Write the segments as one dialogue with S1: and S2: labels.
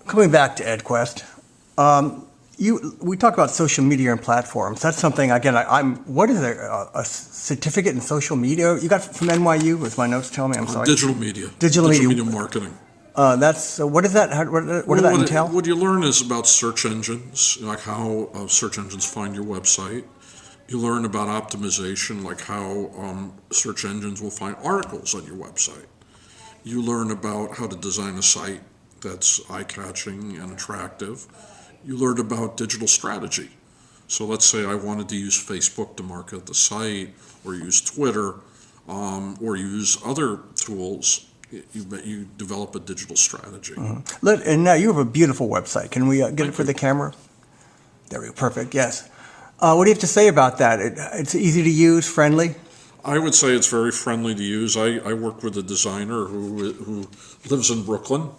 S1: Coming back to EdQuest, we talk about social media and platforms. That's something, again, what is a certificate in social media? You got from NYU, as my notes tell me, I'm sorry.
S2: Digital media.
S1: Digital
S2: media marketing.
S1: What is that? What does that entail?
S2: What you learn is about search engines, like how search engines find your website. You learn about optimization, like how search engines will find articles on your website. You learn about how to design a site that's eye-catching and attractive. You learn about digital strategy. So let's say I wanted to use Facebook to market the site, or use Twitter, or use other tools. You develop a digital strategy.
S1: And now you have a beautiful website. Can we get it for the camera? There we go. Perfect. Yes. What do you have to say about that? It's easy to use, friendly?
S2: I would say it's very friendly to use. I work with a designer who lives in Brooklyn,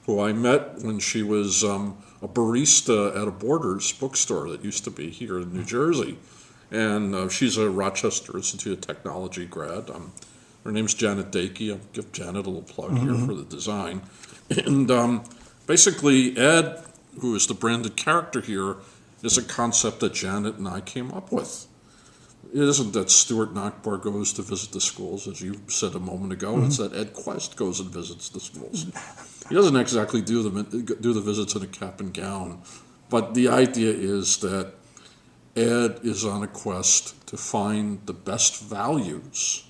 S2: who I met when she was a barista at a Borders bookstore that used to be here in New Jersey. And she's a Rochester Institute of Technology grad. Her name's Janet Dakey. I'll give Janet a little plug here for the design. And basically, Ed, who is the branded character here, is a concept that Janet and I came up with. It isn't that Stuart Nachbar goes to visit the schools, as you said a moment ago. It's that Ed Quest goes and visits the schools. He doesn't exactly do the visits in a cap and gown, but the idea is that Ed is on a quest to find the best values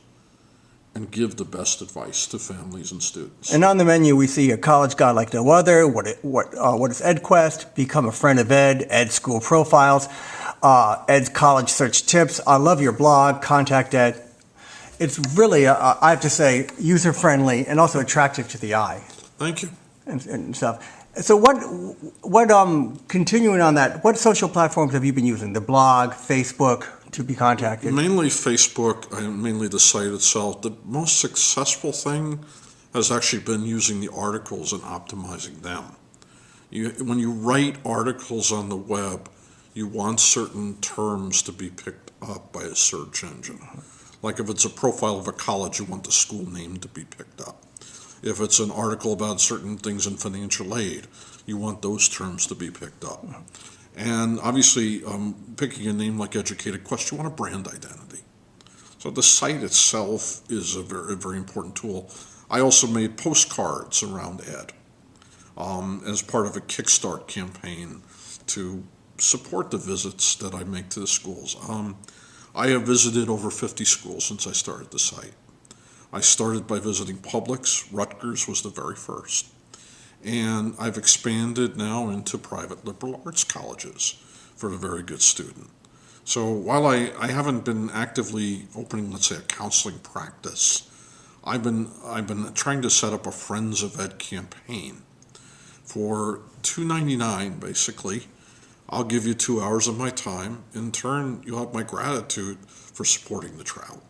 S2: and give the best advice to families and students.
S1: And on the menu, we see a college guy like no other. What is EdQuest? Become a friend of Ed. Ed school profiles. Ed's college search tips. I love your blog. Contact Ed. It's really, I have to say, user friendly and also attractive to the eye.
S2: Thank you.
S1: And stuff. So continuing on that, what social platforms have you been using? The blog, Facebook, to be contacted?
S2: Mainly Facebook, and mainly the site itself. The most successful thing has actually been using the articles and optimizing them. When you write articles on the web, you want certain terms to be picked up by a search engine. Like if it's a profile of a college, you want the school name to be picked up. If it's an article about certain things in financial aid, you want those terms to be picked up. And obviously, picking a name like Educated Quest, you want a brand identity. So the site itself is a very, very important tool. I also made postcards around Ed as part of a Kickstart campaign to support the visits that I make to the schools. I have visited over 50 schools since I started the site. I started by visiting Publix. Rutgers was the very first. And I've expanded now into private liberal arts colleges for a very good student. So while I haven't been actively opening, let's say, a counseling practice, I've been trying to set up a Friends of Ed campaign. For $2.99, basically, I'll give you 2 hours of my time. In turn, you'll have my gratitude for supporting the trout.